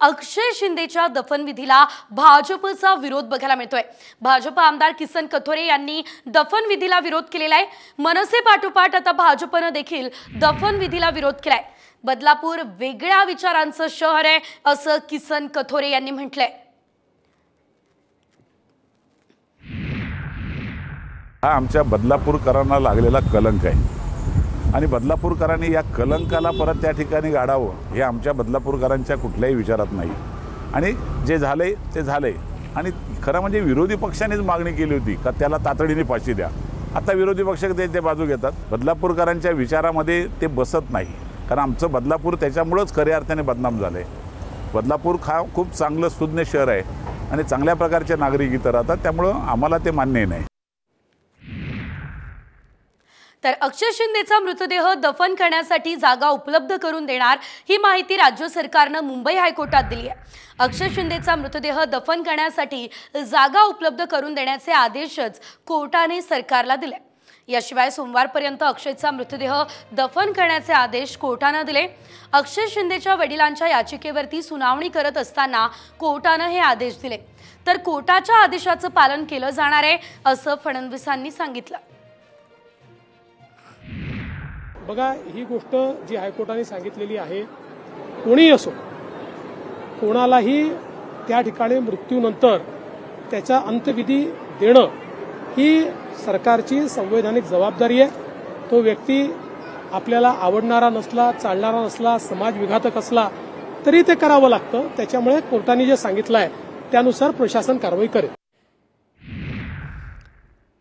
अक्षय शिंदेच्या दफनविधीला भाजपचा विरोध बघायला मिळतोय। भाजप आमदार किसन कथोरे यांनी दफनविधीला विरोध केलेला आहे। मनसे पाठोपाठ आता भाजपने देखील दफनविधीला विरोध केलाय। बदलापूर वेगळ्या विचारांचं शहर आहे असं किसन कथोरे यांनी म्हटलंय। हा आमच्या बदलापूरकरांना लागलेला कलंक आहे आणि बदलापूरकरांनी या कलंकाला परत त्या ठिकाणी गाडावं हे आमच्या बदलापूरकरांच्या कुठल्याही विचारात नाही। आणि जे झाले ते झाले आणि खरं म्हणजे विरोधी पक्षानेच मागणी केली होती का त्याला तातडीने फाशी द्या। आता विरोधी पक्ष ते बाजू घेतात। बदलापूरकरांच्या विचारामध्ये ते बसत नाही, कारण आमचं बदलापूर त्याच्यामुळेच खऱ्या अर्थाने बदनाम झाले। बदलापूर खूप चांगलं सुज्ञ शहर आहे आणि चांगल्या प्रकारचे नागरिक इथं राहतात, त्यामुळे आम्हाला ते मान्य नाही। तर अक्षय शिंदेचा मृतदेह दफन करण्यासाठी जागा उपलब्ध करून देणार ही माहिती राज्य सरकारने मुंबई हायकोर्टात दिली आहे। अक्षय शिंदेचा मृतदेह दफन करण्यासाठी जागा उपलब्ध करून देण्याचे आदेशच कोर्टाने सरकारला दिले। याशिवाय सोमवारपर्यंत अक्षयचा मृतदेह दफन करण्याचे आदेश कोर्टाने दिले। अक्षय शिंदेच्या वडिलांच्या याचिकेवरती सुनावणी करत असताना कोर्टाने हे आदेश दिले, तर कोर्टाच्या आदेशाचं पालन केलं जाणार आहे असं फडणवीसांनी सांगितलं। बघा, ही गोष्ट जी हायकोर्टाने सांगितलेली आहे, कोणी असो कोणालाही त्या ठिकाणी मृत्यूनंतर त्याचा अंत्यविधी देणं ही सरकारची संवैधानिक जबाबदारी आहे। तो व्यक्ती आपल्याला आवडणारा नसला, चालणारा नसला, समाज विघातक असला तरी ते करावं लागतं। त्याच्यामुळे कोर्टाने जे सांगितलं आहे त्यानुसार प्रशासन कारवाई करेल।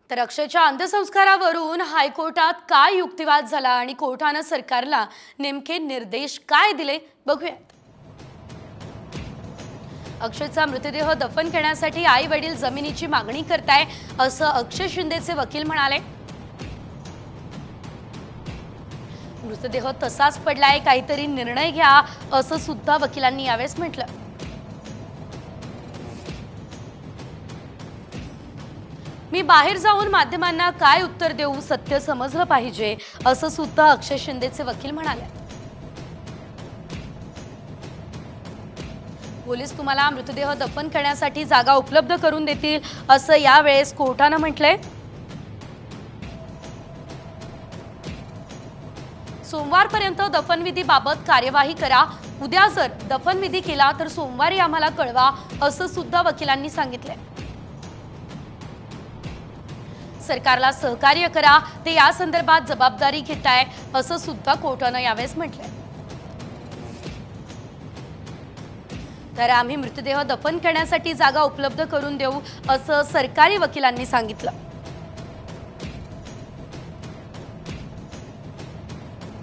तर अक्षयच्या अंत्यसंस्कारावरून हायकोर्टात काय युक्तिवाद झाला आणि कोर्टाने सरकारला नेमके निर्देश काय दिले बघूयात। अक्षयचा मृतदेह दफन करण्यासाठी आई वडील जमिनीची मागणी करताय असं अक्षय शिंदेचे वकील म्हणाले। मृतदेह तसाच पडलाय, काहीतरी निर्णय घ्या असं सुद्धा वकिलांनी यावेळेस म्हटलं। मी बाहेर जाऊन माध्यमांना काय उत्तर देऊ, सत्य समजलं पाहिजे असं सुद्धा अक्षय शिंदेचे वकील म्हणाले। पोलीस तुम्हाला मृतदेह दफन करण्यासाठी जागा उपलब्ध करून देतील असं यावेळेस कोर्टाने म्हटलंय। सोमवारपर्यंत दफनविधीबाबत कार्यवाही करा। उद्या जर दफनविधी केला तर सोमवारी आम्हाला कळवा असं सुद्धा वकिलांनी सांगितलंय। सरकारला सहकार्य करा, ते या संदर्भात जबाबदारी घेताय असं सुद्धा कोर्टाने यावेळेस म्हटलंय। तर आम्ही मृतदेह दफन करण्यासाठी जागा उपलब्ध करून देऊ असं सरकारी वकिलांनी सांगितलं।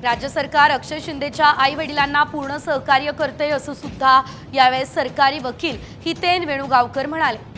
राज्य सरकार अक्षय शिंदेच्या आई वडिलांना पूर्ण सहकार्य करते असं सुद्धा यावेळेस सरकारी वकील हितेन वेणुगावकर म्हणाले।